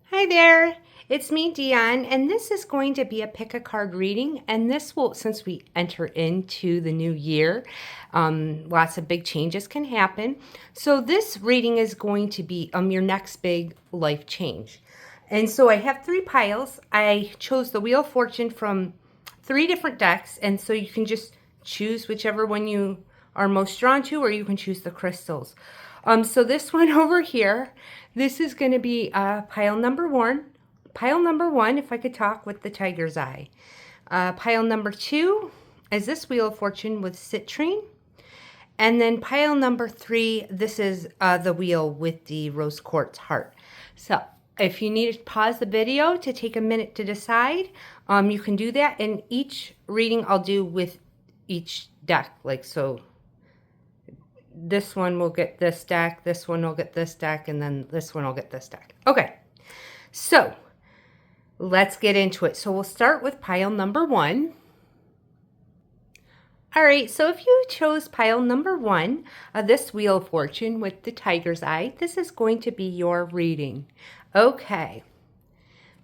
Hi there, it's me, Dion, and this is going to be a pick a card reading. And this will, since we enter into the new year, lots of big changes can happen. So this reading is going to be your next big life change. And so I have three piles. I chose the Wheel of Fortune from three different decks, and so you can just choose whichever one you are most drawn to, or you can choose the crystals. So this one over here, this is going to be pile number one. Pile number one, if I could talk, with the tiger's eye. Pile number two is this Wheel of Fortune with citrine. And then pile number three, this is the wheel with the rose quartz heart. So if you need to pause the video to take a minute to decide, you can do that. And each reading I'll do with each deck, like so. This one will get this deck, this one will get this deck, and then this one will get this deck. Okay, so let's get into it. So we'll start with pile number one. All right, so if you chose pile number one, this Wheel of Fortune with the tiger's eye, this is going to be your reading. Okay,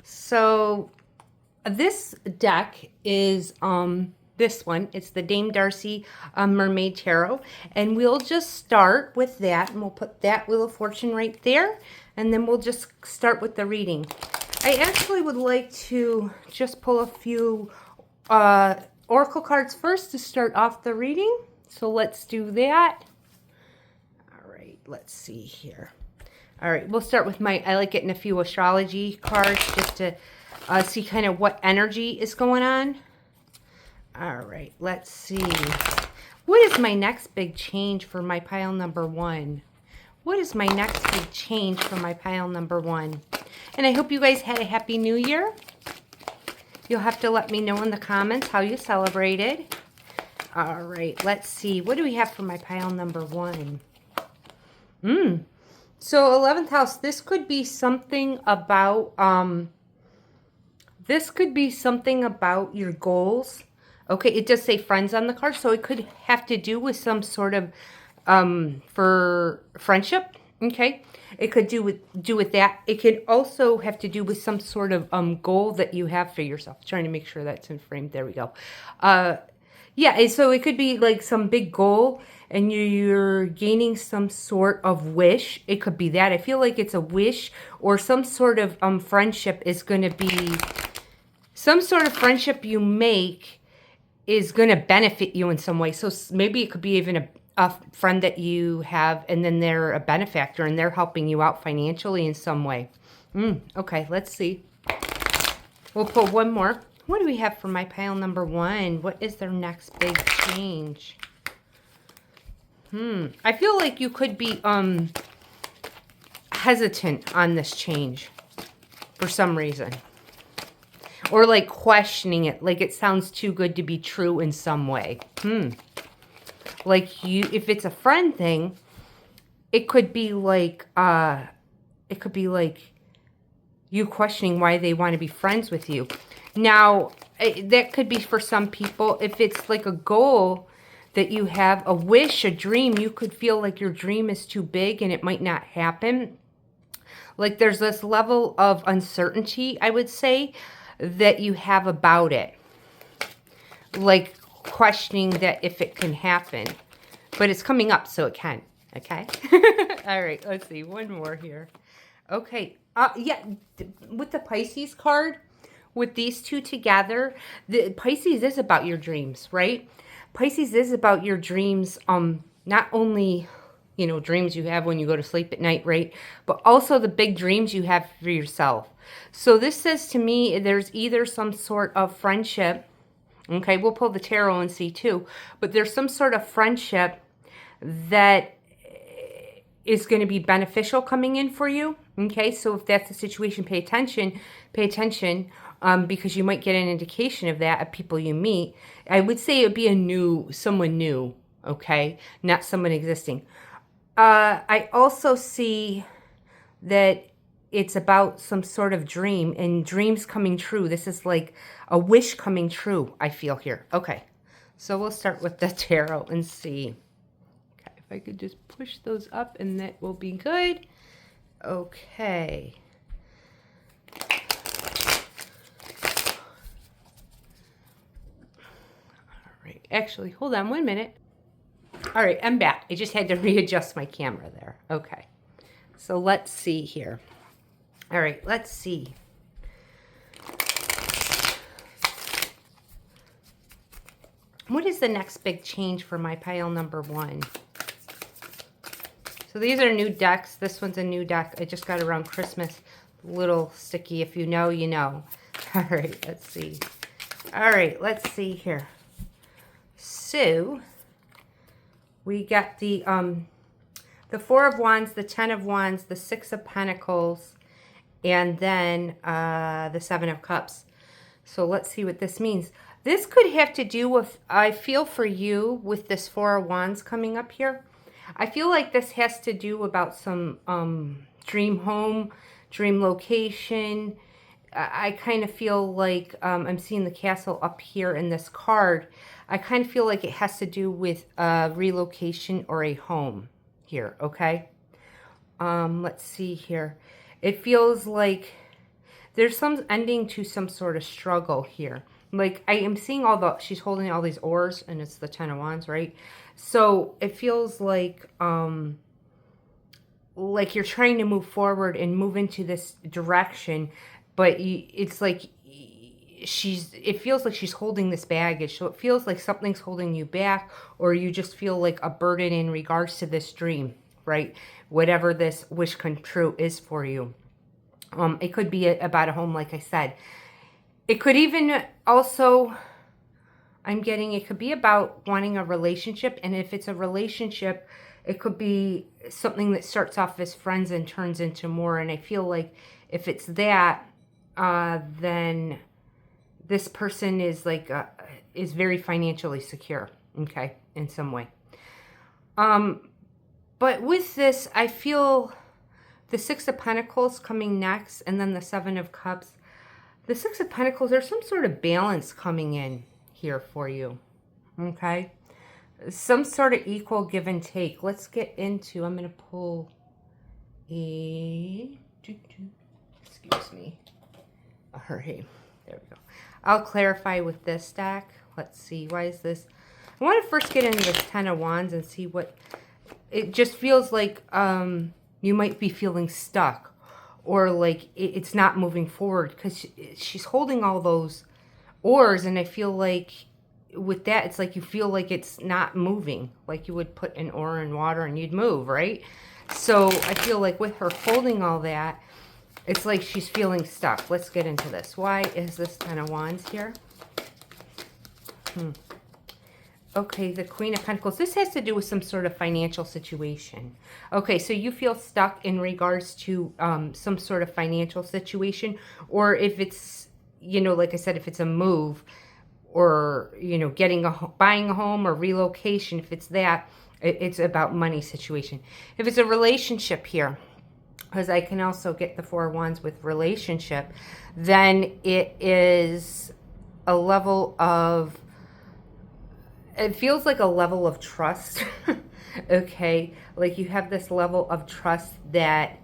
so this deck is this one. It's the Dame Darcy Mermaid Tarot. And we'll just start with that. And we'll put that Wheel of Fortune right there. And then we'll just start with the reading. I actually would like to just pull a few oracle cards first to start off the reading. So let's do that. All right, let's see here. All right, we'll start with I like getting a few astrology cards just to see kind of what energy is going on. All right, let's see. What is my next big change for my pile number one? What is my next big change for my pile number one? And I hope you guys had a happy new year. You'll have to let me know in the comments how you celebrated. All right, let's see. What do we have for my pile number one? So 11th house, this could be something about your goals. Okay, it does say friends on the card, so it could have to do with some sort of for friendship. Okay, it could do with that. It could also have to do with some sort of goal that you have for yourself. Trying to make sure that's in frame. There we go. Yeah, so it could be like some big goal and you're gaining some sort of wish. It could be that. I feel like it's a wish or some sort of friendship is going to be some sort of friendship you make is going to benefit you in some way. So maybe it could be even a friend that you have and then they're a benefactor and they're helping you out financially in some way. Okay, let's see. We'll pull one more. What do we have for my pile number one? What is their next big change? I feel like you could be hesitant on this change for some reason. Or like questioning it, like it sounds too good to be true in some way. Like if it's a friend thing, it could be like you questioning why they want to be friends with you. Now, that could be for some people. If it's like a goal that you have, a wish, a dream, you could feel like your dream is too big and it might not happen. Like there's this level of uncertainty, I would say, that you have about it. Like questioning that if it can happen. But it's coming up, so it can. Okay? All right, let's see. One more here. Okay. Yeah, with the Pisces card, with these two together, the Pisces is about your dreams, right? Pisces is about your dreams, not only, dreams you have when you go to sleep at night, right? But also the big dreams you have for yourself. So this says to me there's either some sort of friendship. Okay, we'll pull the tarot and see too. But there's some sort of friendship that is going to be beneficial coming in for you. Okay, so if that's the situation, pay attention, because you might get an indication of that of people you meet. I would say it would be someone new, okay, not someone existing. I also see that it's about some sort of dream and dreams coming true. This is like a wish coming true, I feel here. Okay, so we'll start with the tarot and see. Okay, if I could just push those up and that will be good. Okay. Actually, hold on 1 minute. All right, I'm back. I just had to readjust my camera there. Okay. So let's see here. All right, let's see. What is the next big change for my pile number 1? So these are new decks. This one's a new deck. I just got around Christmas. A little sticky. If you know, you know. All right, let's see. All right, let's see here. So we got the 4 of Wands, the 10 of Wands, the 6 of Pentacles, and then the 7 of Cups. So let's see what this means. This could have to do with, I feel for you, with this 4 of Wands coming up here. I feel like this has to do about some dream home, dream location. I kind of feel like I'm seeing the castle up here in this card. I kind of feel like it has to do with relocation or a home here, okay? Let's see here. It feels like there's some ending to some sort of struggle here. Like, I am seeing she's holding all these oars, and it's the 10 of Wands, right? So it feels like you're trying to move forward and move into this direction, but it's like it feels like she's holding this baggage. So it feels like something's holding you back, or you just feel like a burden in regards to this dream, right? Whatever this wish come true is for you. It could be about a home, like I said. It could even also, it could be about wanting a relationship. And if it's a relationship, it could be something that starts off as friends and turns into more. And I feel like if it's that, then this person is is very financially secure, okay, in some way. But with this, I feel the 6 of Pentacles coming next, and then the 7 of Cups. The 6 of Pentacles, there's some sort of balance coming in here for you, okay? Some sort of equal give and take. Let's get into, I'm going to pull excuse me. Hurry. There we go. I'll clarify with this deck. Let's see. Why is this? I want to first get into this 10 of Wands and see what, it just feels like you might be feeling stuck. Or like it's not moving forward because she's holding all those oars, and I feel like with that, it's like you feel like it's not moving. Like you would put an oar in water and you'd move, right? So I feel like with her holding all that, it's like she's feeling stuck. Let's get into this. Why is this 10 of Wands here? Okay, the Queen of Pentacles. This has to do with some sort of financial situation. Okay, so you feel stuck in regards to some sort of financial situation, or if it's, like I said, if it's a move, or, buying a home or relocation, if it's that, it's about money situation. If it's a relationship here, because I can also get the 4 of Wands with relationship, then it is a level of, it feels like a level of trust, okay? Like you have this level of trust that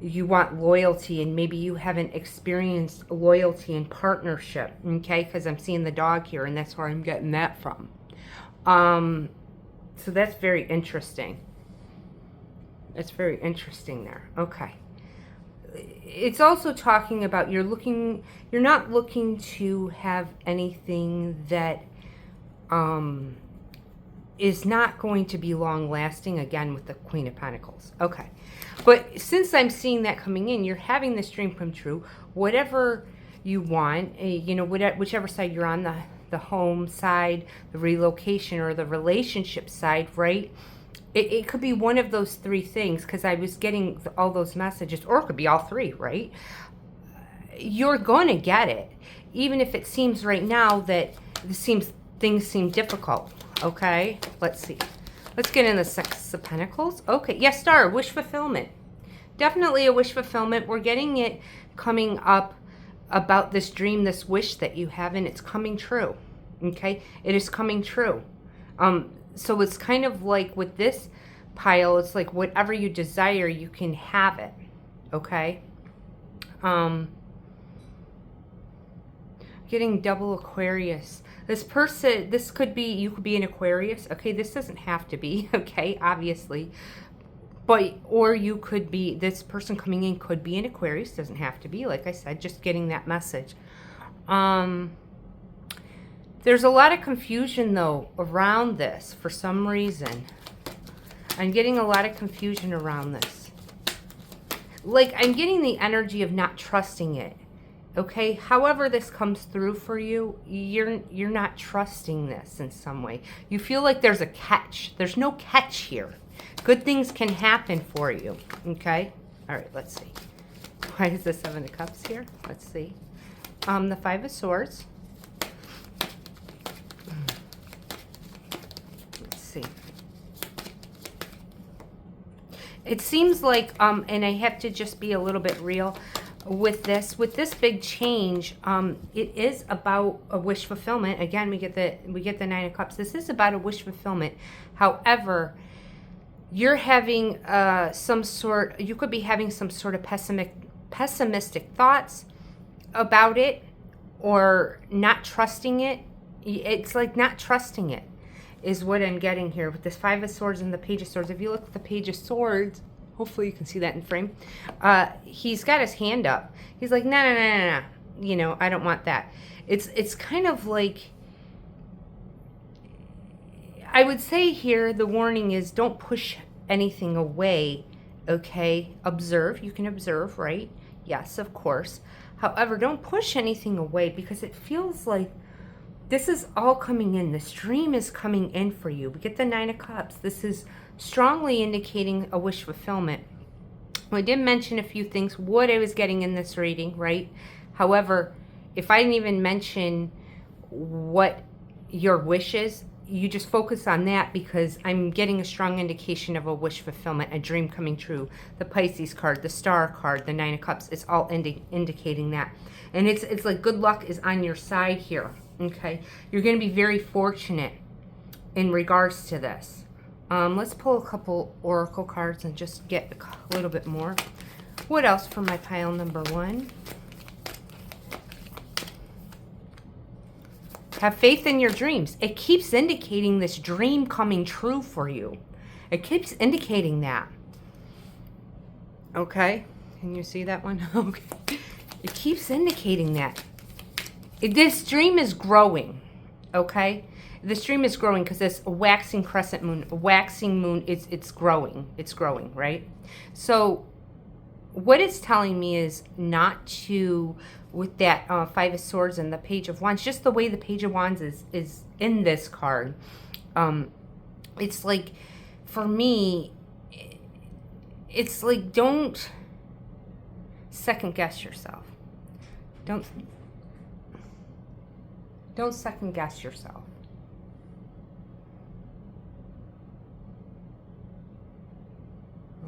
you want loyalty, and maybe you haven't experienced loyalty in partnership, okay? Because I'm seeing the dog here, and that's where I'm getting that from. So that's very interesting. It's very interesting there. Okay. It's also talking about you're not looking to have anything that is not going to be long lasting, again with the Queen of Pentacles. Okay, but since I'm seeing that coming in, you're having this dream come true. Whatever you want, whichever side you're on, the home side, the relocation, or the relationship side, right? It could be one of those 3 things, because I was getting all those messages, or it could be all 3, right? You're going to get it, even if it seems right now that things seem difficult. Okay, let's see. Let's get in the 6 of Pentacles. Okay, yes, Star, wish fulfillment. Definitely a wish fulfillment. We're getting it coming up about this dream, this wish that you have, and it's coming true. Okay, it is coming true. So it's kind of like with this pile, it's like whatever you desire, you can have it. Okay. Getting double Aquarius. This person, this could be, you could be an Aquarius. Okay, this doesn't have to be, okay, obviously. But, or you could be, this person coming in could be an Aquarius. Doesn't have to be, like I said, just getting that message. There's a lot of confusion, though, around this for some reason. I'm getting a lot of confusion around this. Like, I'm getting the energy of not trusting it. Okay, however this comes through for you, you're not trusting this in some way. You feel like there's a catch. There's no catch here. Good things can happen for you. Okay, all right, let's see. Why is the Seven of Cups here? Let's see. The Five of Swords. Let's see. It seems like, and I have to just be a little bit real with this big change. It is about a wish fulfillment. Again, we get the Nine of Cups. This is about a wish fulfillment. However, you're having you could be having some sort of pessimistic thoughts about it, or not trusting it. It's like not trusting it is what I'm getting here with this Five of Swords and the Page of Swords. If you look at the Page of Swords, hopefully you can see that in frame. He's got his hand up. He's like, no. You know, I don't want that. It's kind of like, I would say here, the warning is don't push anything away, okay? Observe. You can observe, right? Yes, of course. However, don't push anything away, because it feels like this is all coming in. This dream is coming in for you. We get the Nine of Cups. This is strongly indicating a wish fulfillment. I did mention a few things, what I was getting in this reading, right? However, if I didn't even mention what your wish is, you just focus on that, because I'm getting a strong indication of a wish fulfillment, a dream coming true. The Pisces card, the Star card, the Nine of Cups, it's all indicating that. And it's like good luck is on your side here, okay? You're going to be very fortunate in regards to this. Let's pull a couple oracle cards and just get a little bit more. What else for my pile number one? Have faith in your dreams. It keeps indicating this dream coming true for you. It keeps indicating that. Okay. Can you see that one? Okay. It keeps indicating that. This dream is growing. Okay. This dream is growing because this waxing crescent moon, a waxing moon, it's growing. It's growing, right? So what it's telling me is not to, with that Five of Swords and the Page of Wands, just the way the Page of Wands is in this card. It's like, for me, it's like, don't second guess yourself. Don't second guess yourself.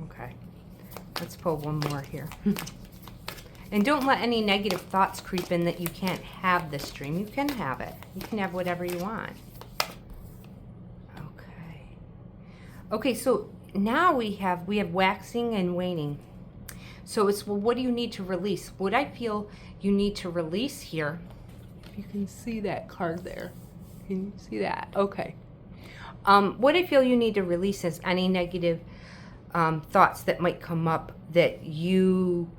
Okay, let's pull one more here. And don't let any negative thoughts creep in that you can't have this dream. You can have it. You can have whatever you want. Okay. Okay, so now we have waxing and waning. So it's, well, what do you need to release? What I feel you need to release here, if you can see that card there. Can you see that? Okay. What I feel you need to release is any negative thoughts that might come up that you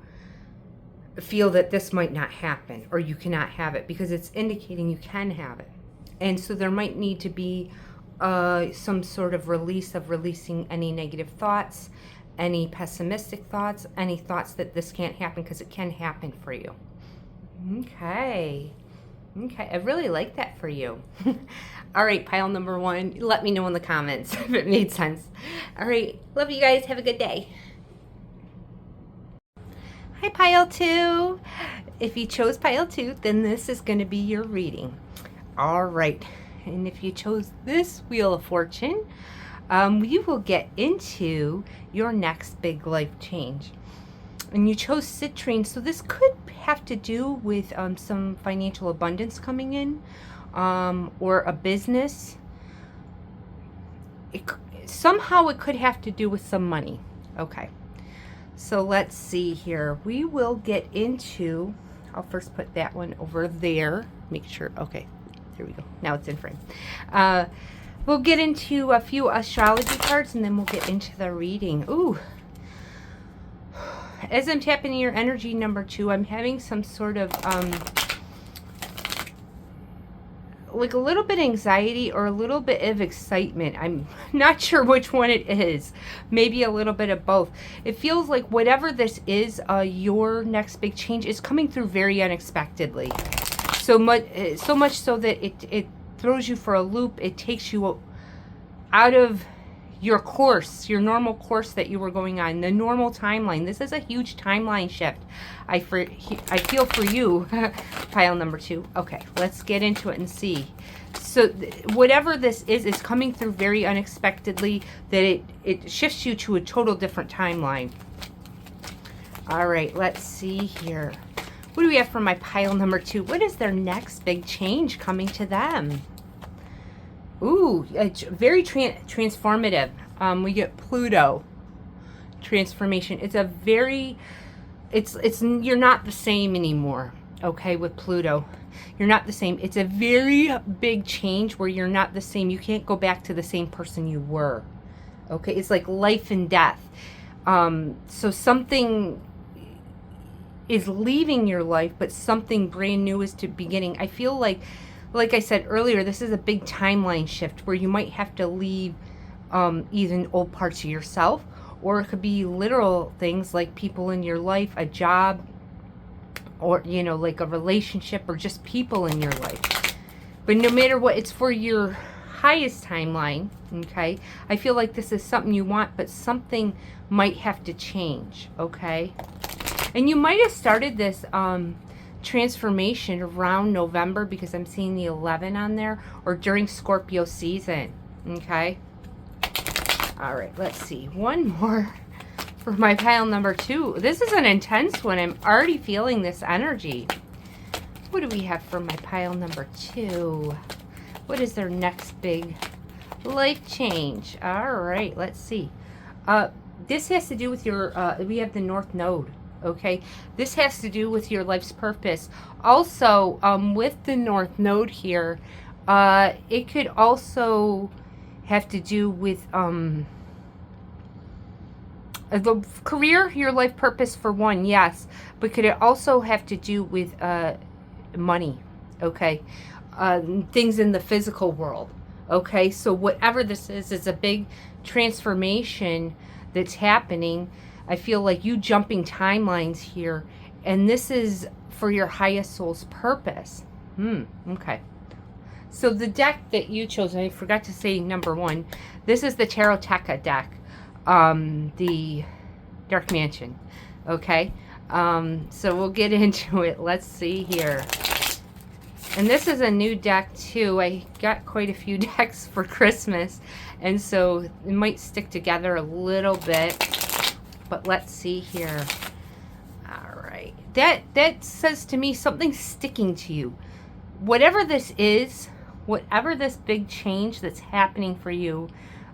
feel that this might not happen or you cannot have it, because it's indicating you can have it. And so there might need to be some sort of releasing any negative thoughts, any pessimistic thoughts, any thoughts that this can't happen, because it can happen for you. Okay. Okay, I really like that for you. All right, pile number one. Let me know in the comments if it made sense. All right, love you guys. Have a good day. Hi, pile two. If you chose pile two, then this is going to be your reading. All right, and if you chose this Wheel of Fortune, we will get into your next big life change. And you chose citrine, so this could have to do with some financial abundance coming in, or a business. Somehow it could have to do with some money. Okay, so let's see here. We will get into, I'll first put that one over there. make sure. Okay, there we go. Now it's in frame. We'll get into a few astrology cards, and then we'll get into the reading. Ooh. As I'm tapping your energy, number 2, I'm having some sort of, like a little bit of anxiety or a little bit of excitement. I'm not sure which one it is. Maybe a little bit of both. It feels like whatever this is, your next big change is coming through very unexpectedly. So much so that it throws you for a loop. It takes you out of your course, your normal course that you were going on, the normal timeline. This is a huge timeline shift. I feel for you, pile number 2. Okay, let's get into it and see. So whatever this is coming through very unexpectedly, that it shifts you to a total different timeline. All right, let's see here. What do we have for my pile number 2? What is their next big change coming to them? Ooh, it's very transformative. We get Pluto transformation. It's a very, you're not the same anymore. Okay, with Pluto, you're not the same. It's a very big change where you're not the same. You can't go back to the same person you were. Okay, it's like life and death. So something is leaving your life, but something brand new is beginning. I feel like I said earlier, this is a big timeline shift where you might have to leave even old parts of yourself, or it could be literal things like people in your life, a job, or, you know, like a relationship, or just people in your life. But no matter what, it's for your highest timeline, okay? I feel like this is something you want, but something might have to change, okay? And you might have started this transformation around November, because I'm seeing the 11 on there, or during Scorpio season. Okay, all right, let's see, one more for my pile number 2. This is an intense one. I'm already feeling this energy. What do we have for my pile number 2? What is their next big life change? All right, let's see. This has to do with your we have the North Node. Okay, this has to do with your life's purpose. Also, with the North Node here, it could also have to do with the career, your life purpose for one, yes. But could it also have to do with money? Okay, things in the physical world. Okay, so whatever this is a big transformation that's happening. I feel like you jumping timelines here, and this is for your highest soul's purpose. Okay. So the deck that you chose, I forgot to say number 1, this is the Taroteka deck, the Dark Mansion. Okay. So we'll get into it. Let's see here. And this is a new deck too. I got quite a few decks for Christmas, and so it might stick together a little bit. But let's see here. All right. That says to me something's sticking to you. Whatever this is, whatever this big change that's happening for you,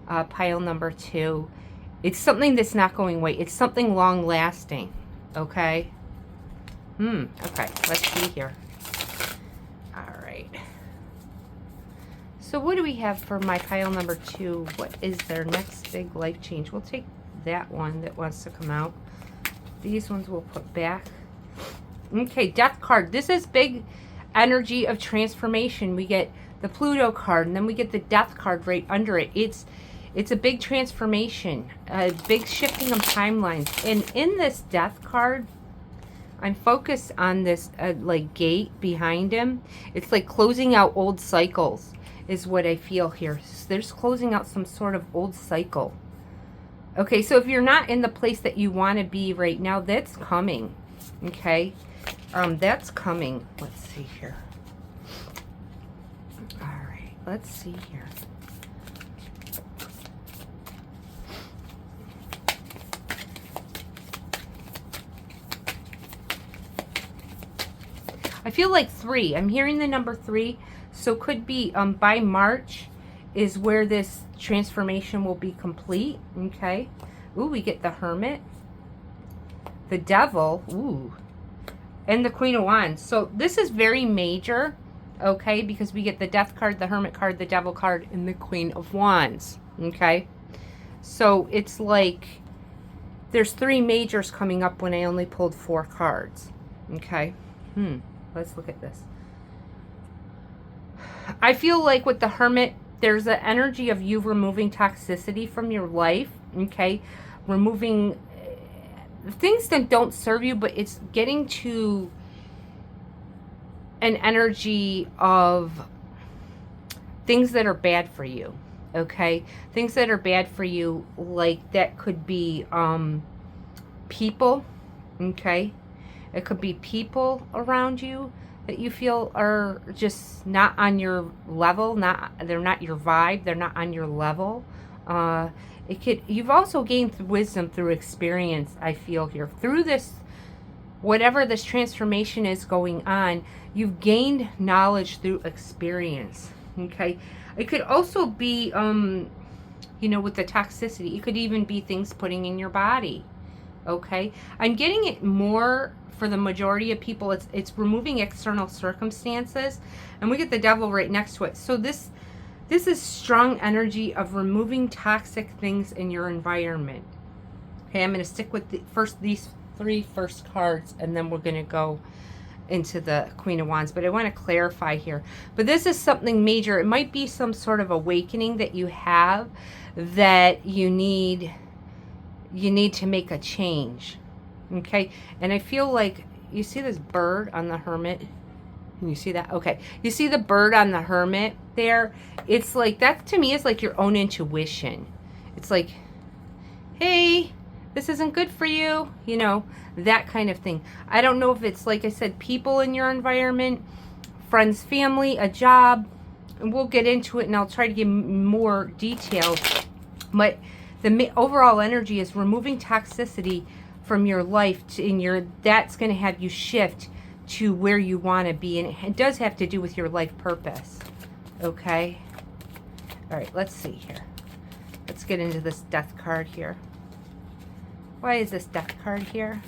pile number 2, it's something that's not going away. It's something long lasting. Okay? Okay. Let's see here. All right. So what do we have for my pile number 2? What is their next big life change? We'll take that one that wants to come out. These ones we'll put back. Okay, Death card. This is big energy of transformation. We get the Pluto card, and then we get the Death card right under it. It's a big transformation, a big shifting of timelines. And in this Death card, I'm focused on this like gate behind him. It's like closing out old cycles is what I feel here. So there's closing out some sort of old cycle. Okay, so if you're not in the place that you want to be right now, that's coming. Okay, that's coming. Let's see here. All right, let's see here. I feel like 3. I'm hearing the number 3, so could be by March is where this transformation will be complete. Okay. Ooh, we get the Hermit, the Devil, ooh, and the Queen of Wands. So this is very major. okay? Because we get the Death card, the Hermit card, the Devil card, and the Queen of Wands, okay? So it's like there's 3 majors coming up when I only pulled 4 cards, okay? Let's look at this. I feel like with the Hermit, there's an energy of you removing toxicity from your life, okay? Removing things that don't serve you, but it's getting to an energy of things that are bad for you, okay? Things that are bad for you, like that could be people, okay? It could be people around you that you feel are just not on your level, they're not your vibe, they're not on your level. You've also gained wisdom through experience, I feel here. Through this, whatever this transformation is going on, you've gained knowledge through experience, okay? It could also be, you know, with the toxicity, it could even be things putting in your body, okay? I'm getting it more for the majority of people. It's removing external circumstances, and we get the Devil right next to it. So this is strong energy of removing toxic things in your environment. Okay, I'm going to stick with these 3 first cards, and then we're going to go into the Queen of Wands. But I want to clarify here. But this is something major. It might be some sort of awakening that you have that you need to make a change. Okay, and I feel like you see this bird on the Hermit. Can you see that? Okay, you see the bird on the Hermit there? It's like, that to me is like your own intuition. It's like, hey, this isn't good for you, you know, that kind of thing. I don't know if it's, like I said, people in your environment, friends, family, a job, and we'll get into it, and I'll try to give more details. But the overall energy is removing toxicity from your life, that's going to have you shift to where you want to be, and it does have to do with your life purpose, okay? All right, let's see here. Let's get into this Death card here. Why is this Death card here?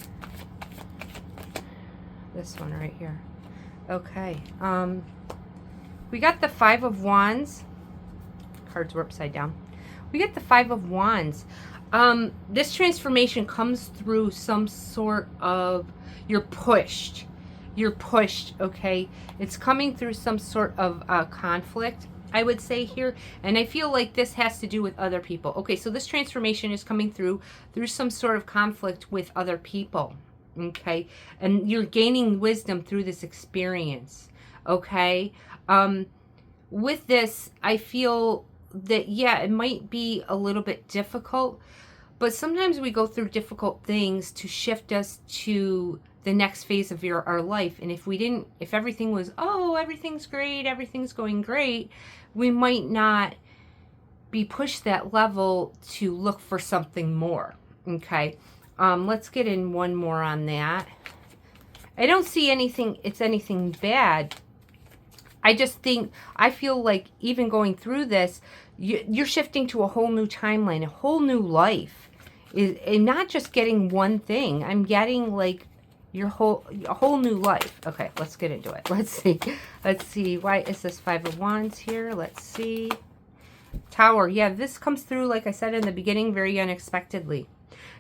This one right here. Okay, we got the 5 of Wands. Cards were upside down. We got the 5 of Wands. This transformation comes through some sort of, you're pushed, okay? It's coming through some sort of conflict, I would say here, and I feel like this has to do with other people. Okay, so this transformation is coming through some sort of conflict with other people, okay? And you're gaining wisdom through this experience, okay? With this, I feel that, yeah, it might be a little bit difficult, but sometimes we go through difficult things to shift us to the next phase of our life. And if everything was, oh, everything's great, everything's going great, we might not be pushed that level to look for something more, okay? Let's get in one more on that. I don't see anything bad. I feel like even going through this, you're shifting to a whole new timeline, a whole new life. And not just getting one thing. I'm getting like a whole new life. Okay, let's get into it. Let's see. Why is this 5 of Wands here? Let's see. Tower. Yeah, this comes through, like I said in the beginning, very unexpectedly.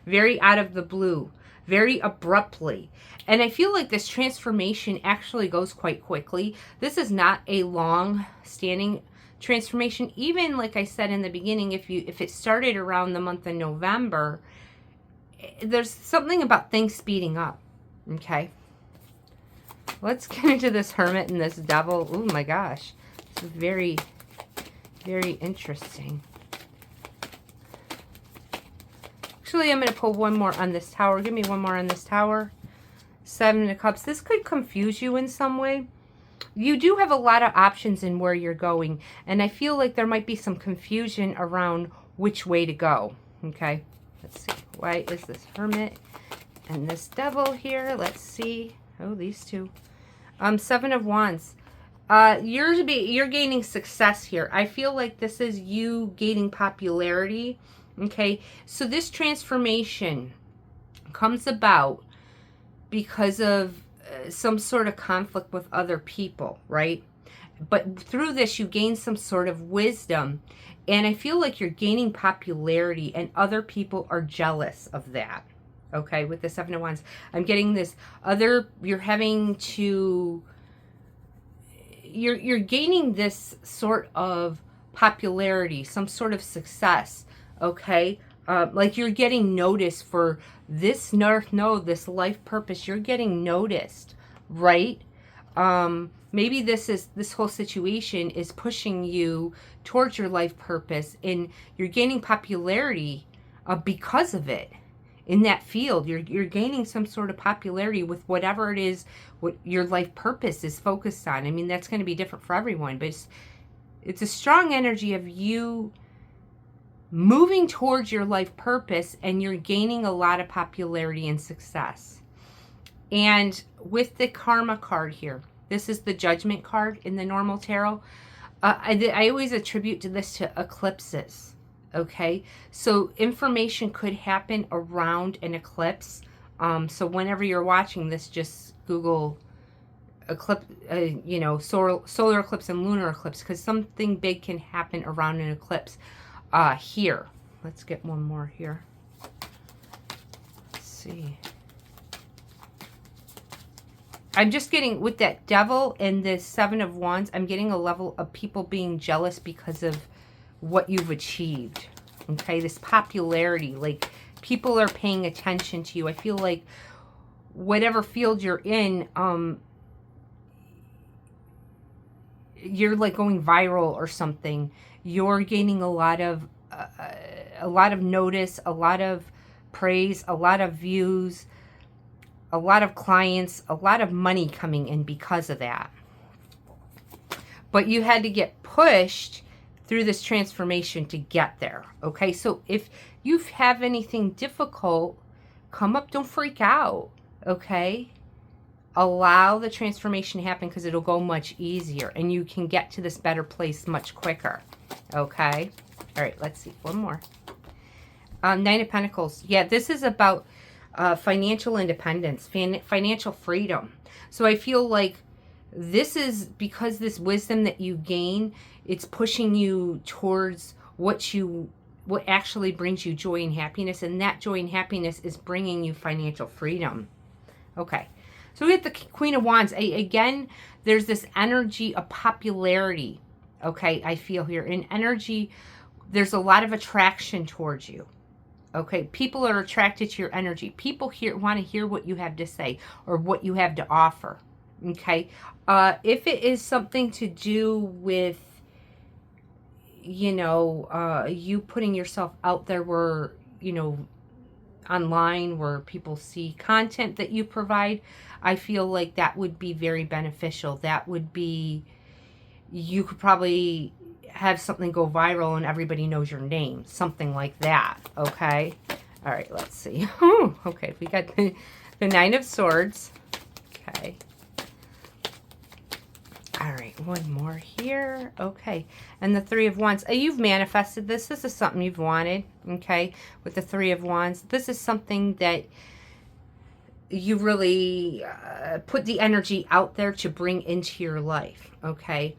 Very out of the blue. Very abruptly. And I feel like this transformation actually goes quite quickly. This is not a long-standing transformation. Even like I said in the beginning, if it started around the month of November, there's something about things speeding up, okay? Let's get into this Hermit and this Devil. Oh my gosh, this is very, very interesting. Actually, I'm going to pull one more on this Tower. Give me one more on this Tower. 7 of Cups. This could confuse you in some way. You do have a lot of options in where you're going, and I feel like there might be some confusion around which way to go, okay? Let's see. Why is this Hermit and this Devil here? Let's see. Oh, these two. 7 of Wands. You're gaining success here. I feel like this is you gaining popularity, okay? So this transformation comes about because of some sort of conflict with other people, right? But through this, you gain some sort of wisdom. And I feel like you're gaining popularity, and other people are jealous of that. Okay, with the Seven of Wands. I'm getting this other, you're gaining this sort of popularity, some sort of success. Okay, like you're getting noticed for this North Node, this life purpose. You're getting noticed, right? Maybe this whole situation is pushing you towards your life purpose, and you're gaining popularity because of it. In that field, you're gaining some sort of popularity with whatever it is, what your life purpose is focused on. I mean, that's going to be different for everyone, but it's a strong energy of you moving towards your life purpose, and you're gaining a lot of popularity and success. And with the Karma card here, this is the Judgment card in the normal tarot. I always attribute to this to eclipses. Okay, so information could happen around an eclipse. So whenever you're watching this, just Google eclipse, solar eclipse and lunar eclipse, because something big can happen around an eclipse. Here, let's get one more here. Let's see. I'm just getting, with that Devil and the Seven of Wands, I'm getting a level of people being jealous because of what you've achieved. Okay, this popularity, like people are paying attention to you. I feel like whatever field you're in, you're like going viral or something. You're gaining a lot of notice, a lot of praise, a lot of views, a lot of clients, a lot of money coming in because of that. But you had to get pushed through this transformation to get there. Okay, so if you have anything difficult come up, don't freak out. Okay, allow the transformation to happen, because it'll go much easier and you can get to this better place much quicker. Okay, all right, let's see one more. Nine of Pentacles. Yeah, this is about financial independence, financial freedom. So I feel like this is because this wisdom that you gain, it's pushing you towards what actually brings you joy and happiness, and that joy and happiness is bringing you financial freedom. Okay, so we get the Queen of Wands. Again, there's this energy of popularity. Okay, I feel here in energy, there's a lot of attraction towards you. Okay, people are attracted to your energy. People want to hear what you have to say or what you have to offer. Okay, if it is something to do with, you putting yourself out there where, online where people see content that you provide, I feel like that would be very beneficial. That would be, you could probably have something go viral and everybody knows your name, something like that. Okay, all right, let's see. Okay, we got the Nine of Swords. Okay, all right, one more here. Okay, and the Three of Wands. You've manifested this. This is something you've wanted. Okay, with the Three of Wands, this is something that you really put the energy out there to bring into your life. Okay,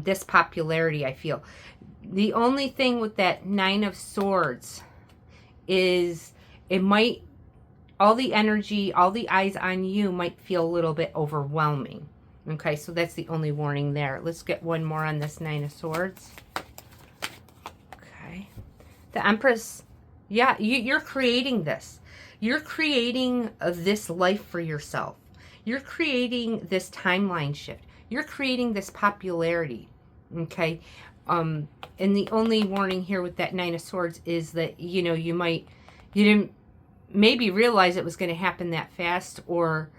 this popularity, I feel. The only thing with that Nine of Swords is it might, all the energy, all the eyes on you might feel a little bit overwhelming. Okay, so that's the only warning there. Let's get one more on this Nine of Swords. Okay. The Empress. Yeah, you're creating this. You're creating this life for yourself. You're creating this timeline shift. You're creating this popularity. Okay. And the only warning here with that Nine of Swords is that, you didn't maybe realize it was going to happen that fast, or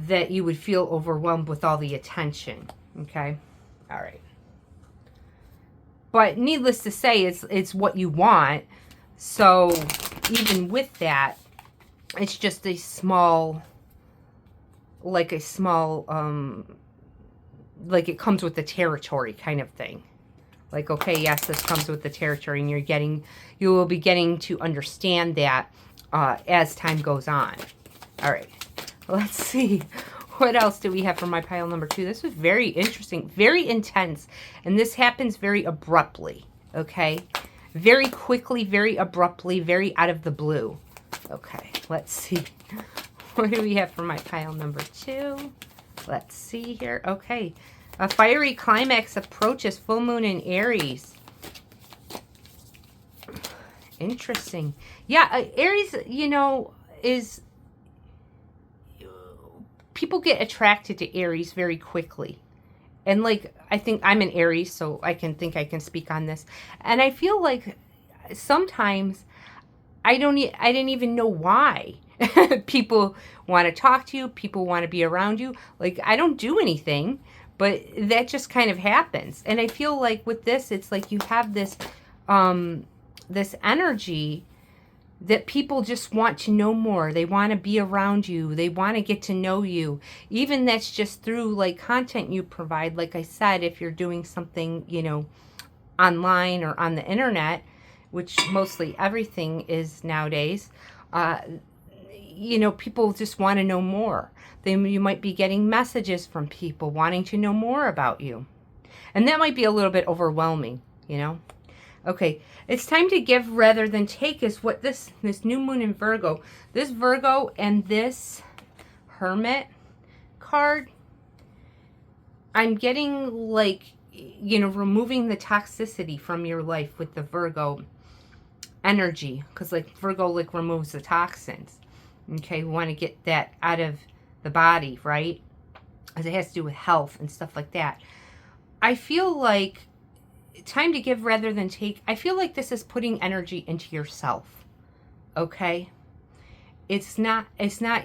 that you would feel overwhelmed with all the attention. Okay. All right. But needless to say, it's what you want. So even with that, it's just a small, like it comes with the territory kind of thing. Like, okay, yes, this comes with the territory, and you will be getting to understand that as time goes on. All right, let's see What else do we have for my pile number 2? This was very interesting, very intense, and this happens very abruptly, okay? Very quickly, very abruptly, very out of the blue. Okay, let's see. What do we have for my pile number 2? Let's see here. Okay, a fiery climax approaches full moon in Aries. Interesting. Yeah, Aries, you know, is... people get attracted to Aries very quickly. And like, I think I'm an Aries, so I can speak on this. And I feel like sometimes I didn't even know why. People want to talk to you, people want to be around you. Like, I don't do anything, but that just kind of happens. And I feel like with this, it's like you have this this energy that people just want to know more. They want to be around you. They want to get to know you. Even that's just through like content you provide. Like I said, if you're doing something, you know, online or on the internet, which mostly everything is nowadays, you know, people just want to know more. You might be getting messages from people wanting to know more about you. And that might be a little bit overwhelming, you know. Okay, it's time to give rather than take is what this new moon in Virgo. This Virgo and this Hermit card, I'm getting like, you know, removing the toxicity from your life with the Virgo energy. Because like Virgo like removes the toxins. Okay, we want to get that out of the body, right? Because it has to do with health and stuff like that. I feel like time to give rather than take. I feel like this is putting energy into yourself. Okay? It's not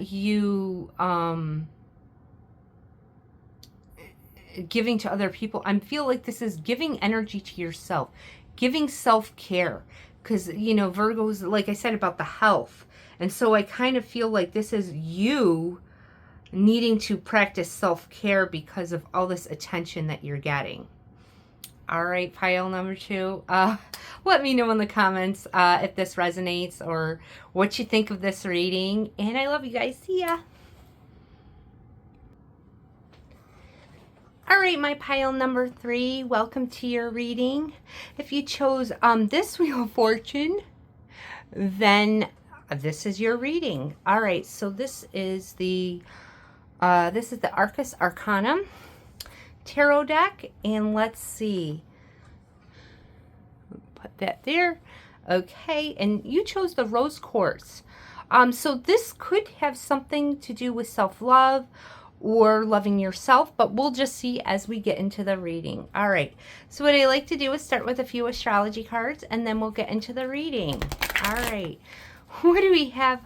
you giving to other people. I feel like this is giving energy to yourself. Giving self-care. Because, you know, Virgo's, like I said, about the health. And so I kind of feel like this is you needing to practice self-care because of all this attention that you're getting. All right, pile number 2. Let me know in the comments if this resonates or what you think of this reading. And I love you guys. See ya. All right, my pile number 3. Welcome to your reading. If you chose this Wheel of Fortune, then this is your reading. All right, so this is the Arcus Arcanum tarot deck, and let's see, put that there. Okay, and you chose the Rose Quartz. So this could have something to do with self-love or loving yourself, but we'll just see as we get into the reading. All right, so what I like to do is start with a few astrology cards, and then we'll get into the reading. All right, what do we have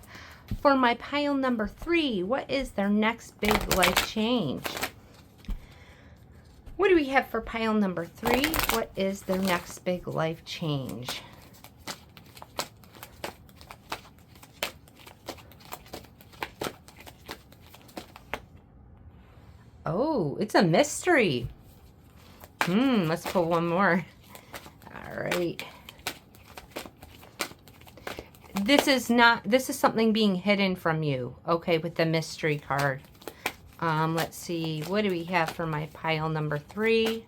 for my pile number 3? What is their next big life change? What do we have for pile number 3? What is their next big life change? Oh, it's a mystery. Let's pull one more. All right. This is something being hidden from you, okay, with the mystery card. Let's see, what do we have for my pile number 3?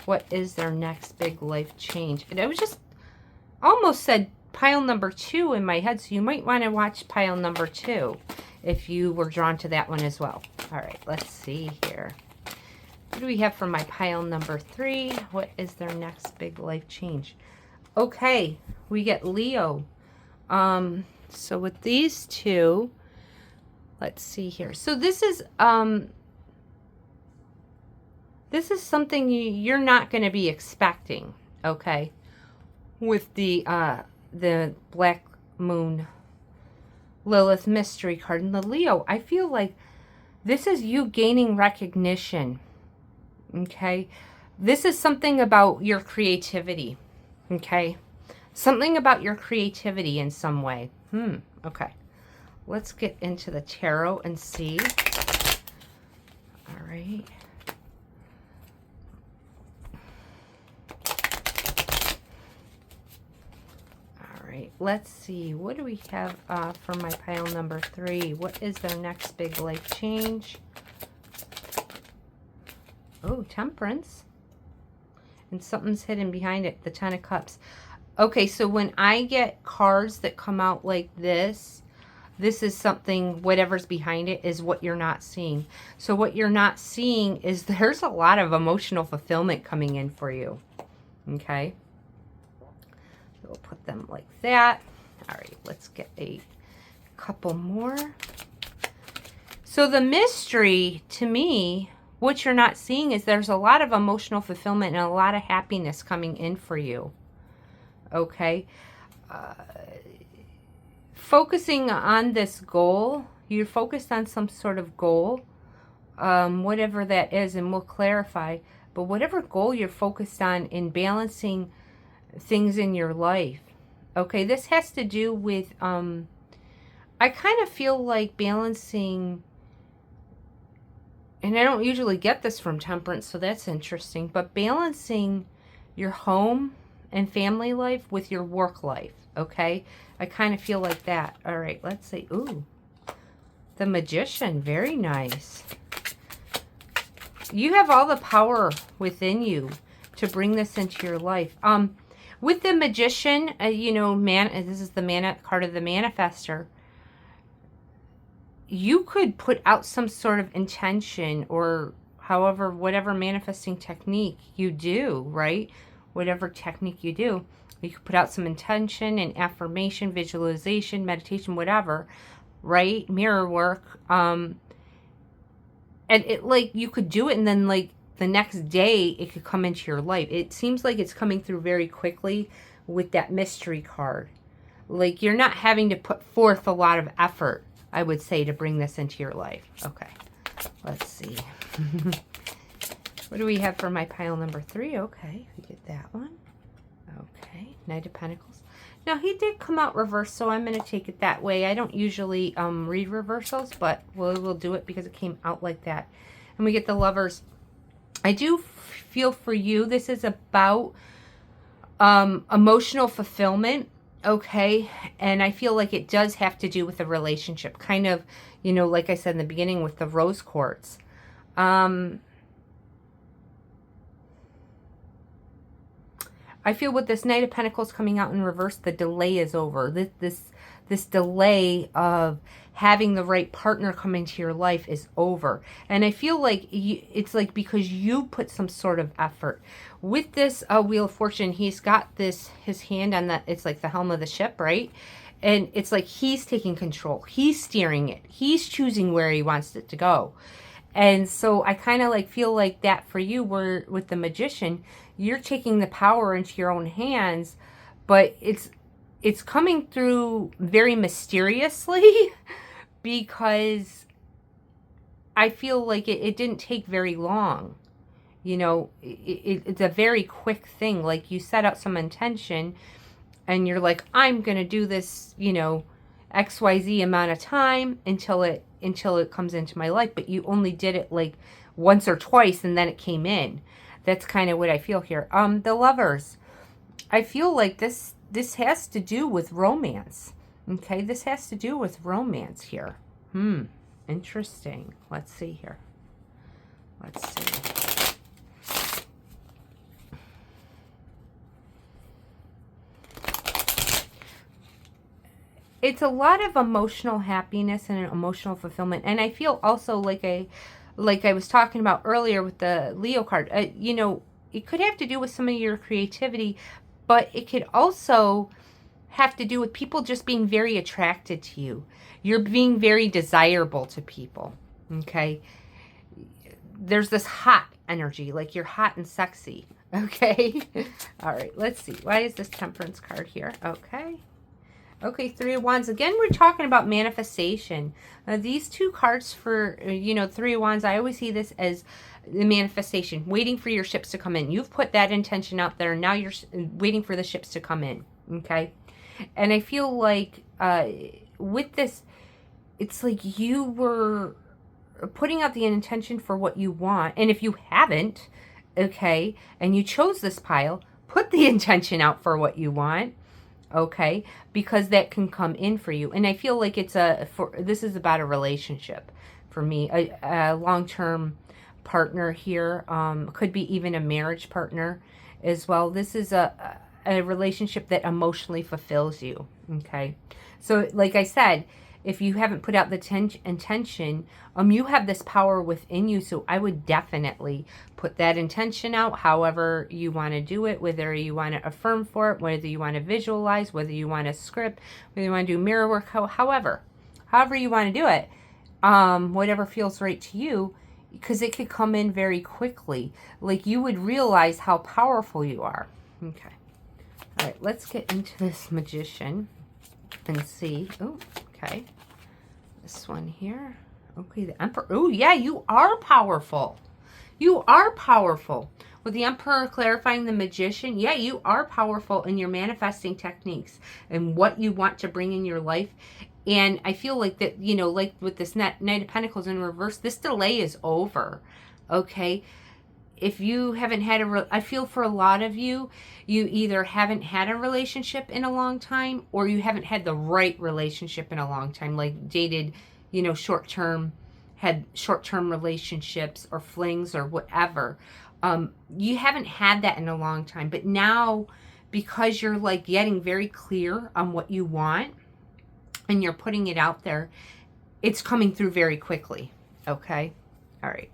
What is their next big life change? And I was just almost said pile number 2 in my head, so you might want to watch pile number 2 if you were drawn to that one as well. All right, let's see here. What do we have for my pile number 3? What is their next big life change? Okay, we get Leo. So with these two, let's see here. So this is something you're not going to be expecting, okay? With the Black Moon Lilith mystery card and the Leo, I feel like this is you gaining recognition, okay? This is something about your creativity, okay? Something about your creativity in some way. Okay. Let's get into the tarot and see. All right. All right, let's see. What do we have for my pile number 3? What is their next big life change? Oh, Temperance. And something's hidden behind it, the Ten of Cups. Okay, so when I get cards that come out like this is something, whatever's behind it is what you're not seeing. So what you're not seeing is there's a lot of emotional fulfillment coming in for you. Okay? We'll put them like that. All right, let's get a couple more. So the mystery, to me, what you're not seeing is there's a lot of emotional fulfillment and a lot of happiness coming in for you. Okay? Focusing on this goal, you're focused on some sort of goal, whatever that is, and we'll clarify. But whatever goal you're focused on in balancing things in your life. Okay, this has to do with, I kind of feel like balancing, and I don't usually get this from Temperance, so that's interesting, but balancing your home and family life with your work life, okay? I kind of feel like that. All right, let's see. Ooh, the Magician, very nice. You have all the power within you to bring this into your life. With the Magician, you know, this is the card of the Manifester. You could put out some sort of intention, or however, whatever manifesting technique you do, right? Whatever technique you do, you could put out some intention and affirmation, visualization, meditation, whatever, right? Mirror work. And it, like, you could do it, and then, like, the next day it could come into your life. It seems like it's coming through very quickly with that mystery card. Like, you're not having to put forth a lot of effort, I would say, to bring this into your life. Okay, let's see. What do we have for my pile number 3? Okay, we get that one. Okay, Knight of Pentacles. Now, he did come out reversed, so I'm going to take it that way. I don't usually read reversals, but we'll do it because it came out like that. And we get the Lovers. I do feel for you, this is about emotional fulfillment, okay? And I feel like it does have to do with a relationship. Kind of, you know, like I said in the beginning with the Rose Quartz. I feel with this Knight of Pentacles coming out in reverse, the delay is over. This delay of having the right partner come into your life is over. And I feel like it's like because you put some sort of effort. With this Wheel of Fortune, he's got his hand on that, it's like the helm of the ship, right? And it's like he's taking control. He's steering it. He's choosing where he wants it to go. And so I kind of like feel like that for you, where with the Magician, you're taking the power into your own hands, but it's coming through very mysteriously because I feel like it didn't take very long. You know, it's a very quick thing. Like, you set out some intention and you're like, I'm going to do this, you know, XYZ amount of time until it comes into my life. But you only did it like once or twice and then it came in. That's kind of what I feel here. The Lovers. I feel like this has to do with romance. Okay, this has to do with romance here. Interesting. Let's see here. Let's see. It's a lot of emotional happiness and emotional fulfillment. And I feel also like I was talking about earlier with the Leo card, you know, it could have to do with some of your creativity, but it could also have to do with people just being very attracted to you. You're being very desirable to people, okay? There's this hot energy, like you're hot and sexy, okay? All right, let's see. Why is this Temperance card here? Okay. Okay, Three of Wands. Again, we're talking about manifestation. These two cards for, you know, Three of Wands, I always see this as the manifestation, waiting for your ships to come in. You've put that intention out there, and now you're waiting for the ships to come in, okay? And I feel like with this, it's like you were putting out the intention for what you want. And if you haven't, okay, and you chose this pile, put the intention out for what you want. okay? Because that can come in for you. And I feel like this is about a relationship for me, a long-term partner here. Could be even a marriage partner as well. This is a relationship that emotionally fulfills you, okay? So like I said, if you haven't put out the intention, you have this power within you. So I would definitely put that intention out, however you want to do it, whether you want to affirm for it, whether you want to visualize, whether you want to script, whether you want to do mirror work, however you want to do it, whatever feels right to you, because it could come in very quickly. Like you would realize how powerful you are. Okay. All right, let's get into this Magician and see. Oh, okay. This one here. Okay, the Emperor. Oh, yeah, you are powerful. You are powerful. With the Emperor clarifying the Magician, yeah, you are powerful in your manifesting techniques and what you want to bring in your life. And I feel like that, you know, like with this Knight of Pentacles in reverse, this delay is over, okay? If you haven't had I feel for a lot of you, you either haven't had a relationship in a long time or you haven't had the right relationship in a long time, like dated, you know, had short-term relationships or flings or whatever. You haven't had that in a long time, but now because you're like getting very clear on what you want and you're putting it out there, it's coming through very quickly, okay? All right.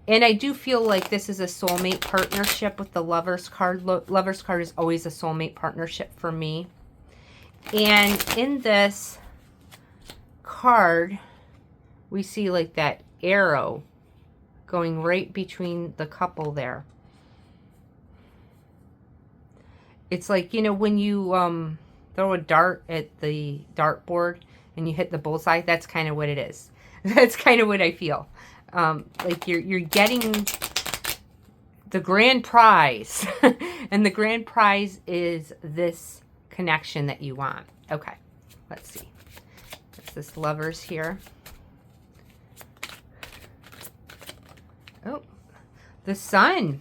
And I do feel like this is a soulmate partnership with the Lover's card. Lover's card is always a soulmate partnership for me. And in this card, we see like that arrow going right between the couple there. It's like, you know, when you throw a dart at the dartboard and you hit the bullseye, that's kind of what it is. That's kind of what I feel. Like you're getting the grand prize. And the grand prize is this connection that you want. Okay, let's see. It's this Lovers here. Oh, the Sun.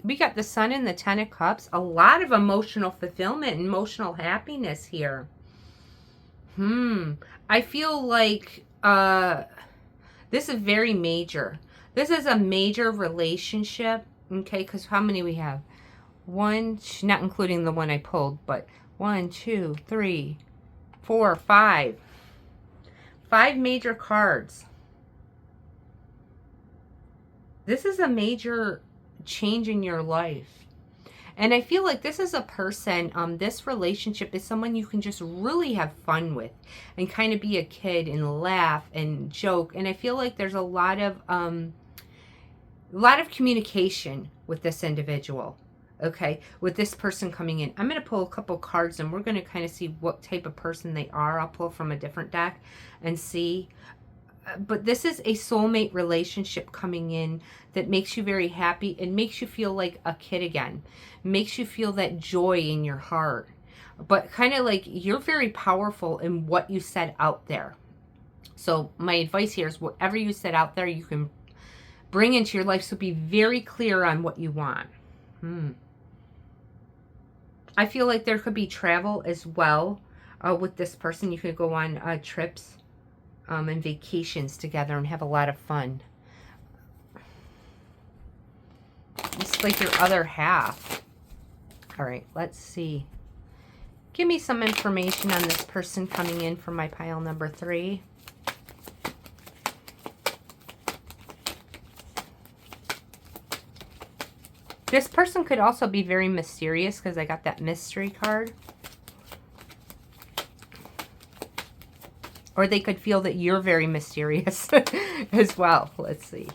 We got the Sun and the Ten of Cups. A lot of emotional fulfillment and emotional happiness here. I feel like this is very major. This is a major relationship, okay? Because how many we have? One, not including the one I pulled, but 1, 2, 3, 4, 5. 5 major cards. This is a major change in your life. And I feel like this is a person, this relationship is someone you can just really have fun with and kind of be a kid and laugh and joke. And I feel like there's a lot of communication with this individual, okay, with this person coming in. I'm going to pull a couple cards and we're going to kind of see what type of person they are. I'll pull from a different deck and see. But this is a soulmate relationship coming in that makes you very happy and makes you feel like a kid again. Makes you feel that joy in your heart. But kind of like you're very powerful in what you set out there. So my advice here is whatever you set out there, you can bring into your life. So be very clear on what you want. I feel like there could be travel as well with this person. You could go on trips. And vacations together and have a lot of fun. It's like your other half. All right, let's see. Give me some information on this person coming in for my pile number 3. This person could also be very mysterious because I got that mystery card. Or they could feel that you're very mysterious as well. Let's see.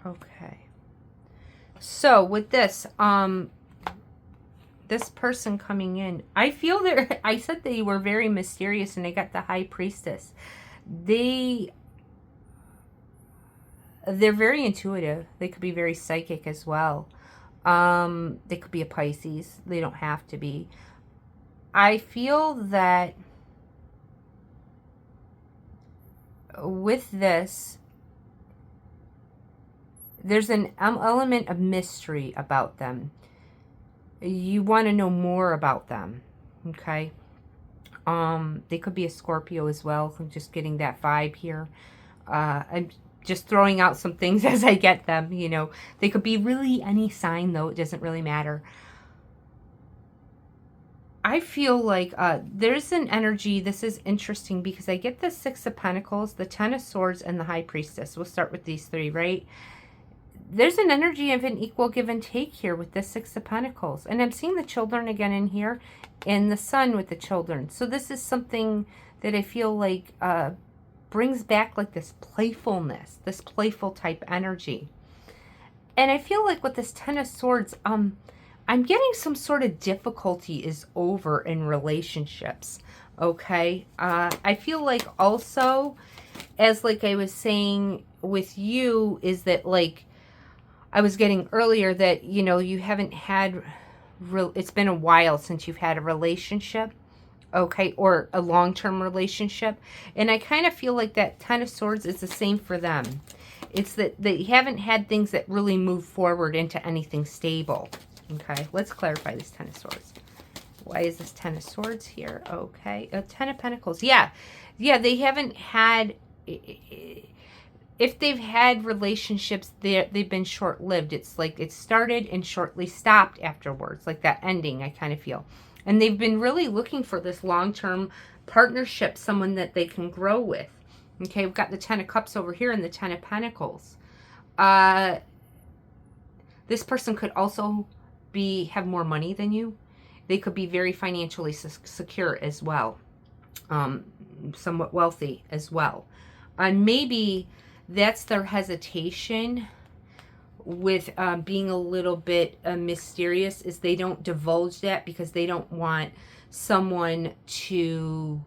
Okay. So with this, this person coming in, I feel that I said they were very mysterious and they got the High Priestess. they're very intuitive. They could be very psychic as well. They could be a Pisces. They don't have to be. I feel that with this, there's an element of mystery about them. You want to know more about them, okay? They could be a Scorpio as well. I'm just getting that vibe here. I'm just throwing out some things as I get them, you know. They could be really any sign, though. It doesn't really matter. I feel like there's an energy. This is interesting because I get the Six of Pentacles, the Ten of Swords, and the High Priestess. We'll start with these three, right? There's an energy of an equal give and take here with the Six of Pentacles. And I'm seeing the children again in here and the Sun with the children. So this is something that I feel like brings back like this playfulness, this playful type energy. And I feel like with this Ten of Swords, I'm getting some sort of difficulty is over in relationships, okay? I feel like also, as like I was saying with you, is that like I was getting earlier that, you know, you haven't had, it's been a while since you've had a relationship, okay, or a long-term relationship. And I kind of feel like that Ten of Swords is the same for them. It's that they haven't had things that really move forward into anything stable. Okay, let's clarify this Ten of Swords. Why is this Ten of Swords here? Okay, Ten of Pentacles. Yeah, they haven't had... If they've had relationships, they've been short-lived. It's like it started and shortly stopped afterwards, like that ending, I kind of feel. And they've been really looking for this long-term partnership, someone that they can grow with. Okay, we've got the Ten of Cups over here and the Ten of Pentacles. This person could also have more money than you. They could be very financially secure as well. Somewhat wealthy as well. And maybe that's their hesitation with being a little bit mysterious, is they don't divulge that because they don't want someone to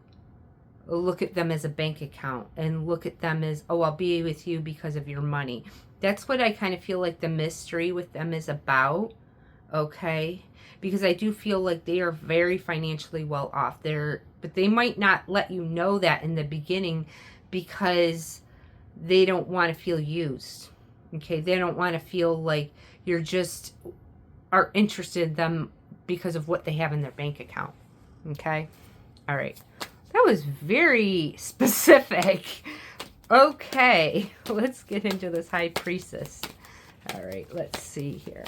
look at them as a bank account and look at them as, oh, I'll be with you because of your money. That's what I kind of feel like the mystery with them is about, okay? Because I do feel like they are very financially well off. But they might not let you know that in the beginning because they don't want to feel used, okay? They don't want to feel like you're just are interested in them because of what they have in their bank account, okay? All right. That was very specific. Okay, let's get into this High Priestess. All right, let's see here.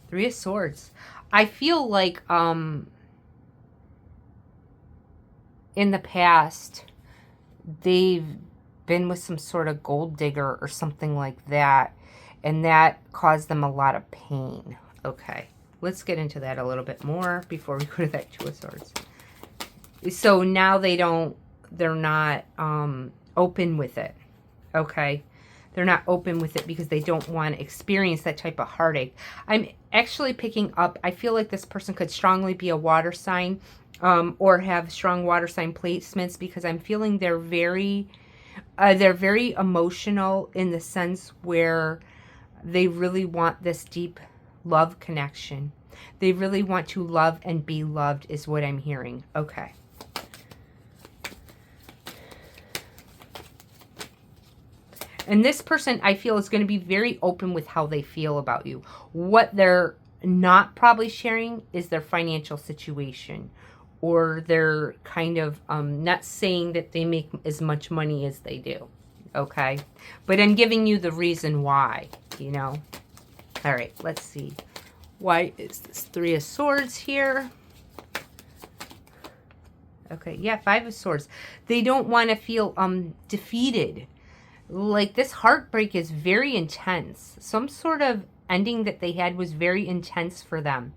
Three of Swords. I feel like in the past, they've been with some sort of gold digger or something like that, and that caused them a lot of pain. Okay, let's get into that a little bit more before we go to that Two of Swords. So now they're not open with it, okay? They're not open with it because they don't want to experience that type of heartache. I'm actually picking up, I feel like this person could strongly be a water sign or have strong water sign placements, because I'm feeling they're very emotional in the sense where they really want this deep love connection. They really want to love and be loved is what I'm hearing. Okay. And this person, I feel, is going to be very open with how they feel about you. What they're not probably sharing is their financial situation. Or they're kind of not saying that they make as much money as they do. Okay? But I'm giving you the reason why, you know. All right, let's see. Why is this Three of Swords here? Okay, yeah, Five of Swords. They don't want to feel defeated. Like, this heartbreak is very intense. Some sort of ending that they had was very intense for them.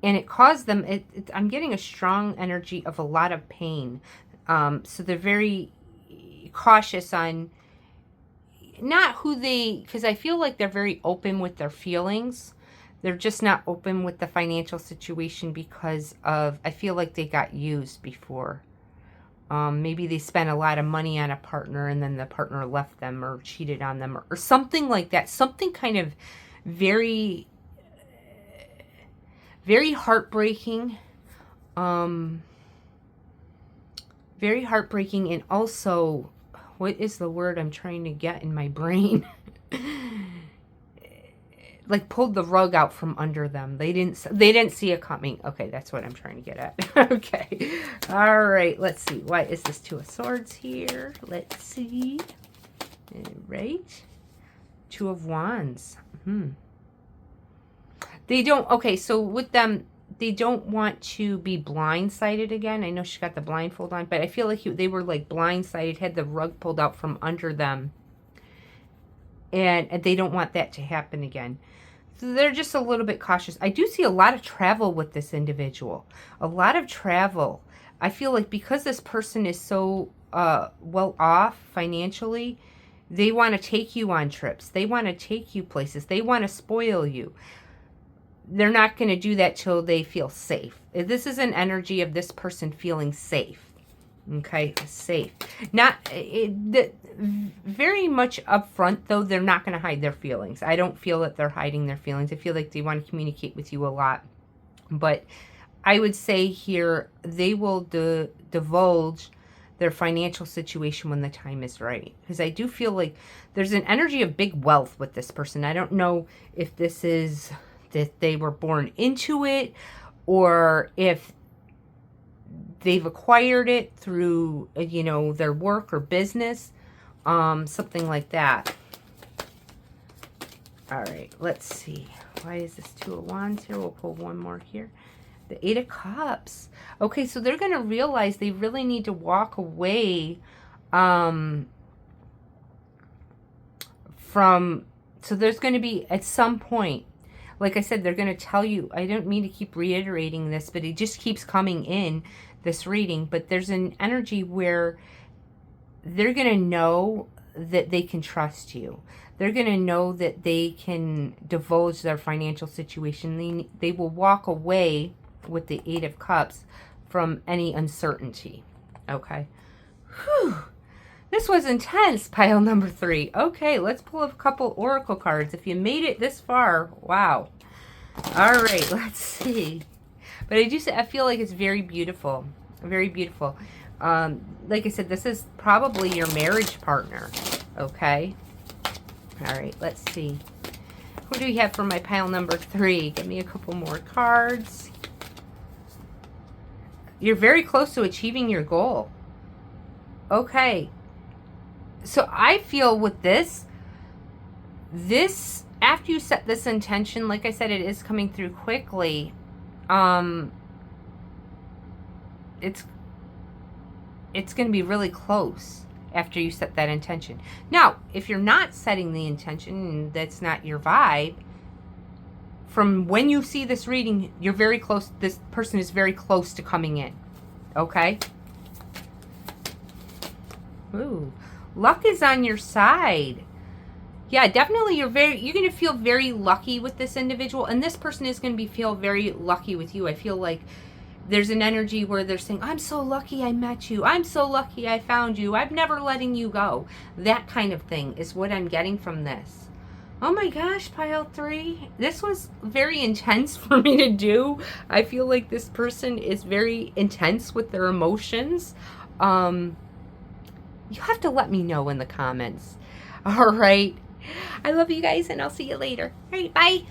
And it caused them, I'm getting a strong energy of a lot of pain. So they're very cautious on not who they, because I feel like they're very open with their feelings. They're just not open with the financial situation because of, I feel like they got used before. Maybe they spent a lot of money on a partner and then the partner left them or cheated on them or something like that. Something kind of very, very heartbreaking. Very heartbreaking, and also, what is the word I'm trying to get in my brain? Like pulled the rug out from under them. They didn't see it coming. Okay, that's what I'm trying to get at. Okay. All right, let's see. Why is this Two of Swords here? Let's see. All right. Two of Wands. They don't, okay, so with them, they don't want to be blindsided again. I know she got the blindfold on, but I feel like they were like blindsided, had the rug pulled out from under them. And they don't want that to happen again. So they're just a little bit cautious. I do see a lot of travel with this individual. A lot of travel. I feel like because this person is so well off financially, they want to take you on trips. They want to take you places. They want to spoil you. They're not going to do that till they feel safe. This is an energy of this person feeling safe. Okay, safe. Not very much upfront, though. They're not going to hide their feelings. I don't feel that they're hiding their feelings. I feel like they want to communicate with you a lot. But I would say here, they will divulge their financial situation when the time is right. Because I do feel like there's an energy of big wealth with this person. I don't know if this is that they were born into it or if they've acquired it through, you know, their work or business, something like that. All right, let's see. Why is this Two of Wands here? We'll pull one more here. The Eight of Cups. Okay, so they're going to realize they really need to walk away from, so there's going to be, at some point, like I said, they're going to tell you, I don't mean to keep reiterating this, but it just keeps coming in this reading, but there's an energy where they're going to know that they can trust you. They're going to know that they can divulge their financial situation. They will walk away with the Eight of Cups from any uncertainty. Okay. Whew. This was intense, pile number 3. Okay, let's pull a couple oracle cards. If you made it this far, wow. All right, let's see. But I feel like it's very beautiful. Very beautiful. Like I said, this is probably your marriage partner. Okay. All right, let's see. Who do we have for my pile number 3? Give me a couple more cards. You're very close to achieving your goal. Okay. So I feel with this, after you set this intention, like I said, it is coming through quickly. It's going to be really close after you set that intention. Now, if you're not setting the intention and that's not your vibe, from when you see this reading, you're very close. This person is very close to coming in. Okay? Ooh. Luck is on your side. Yeah, definitely you're going to feel very lucky with this individual, and this person is going to feel very lucky with you. I feel like there's an energy where they're saying, I'm so lucky I met you. I'm so lucky I found you. I'm never letting you go. That kind of thing is what I'm getting from this. Oh my gosh, pile 3. This was very intense for me to do. I feel like this person is very intense with their emotions. You have to let me know in the comments. All right. I love you guys, and I'll see you later. All right, bye.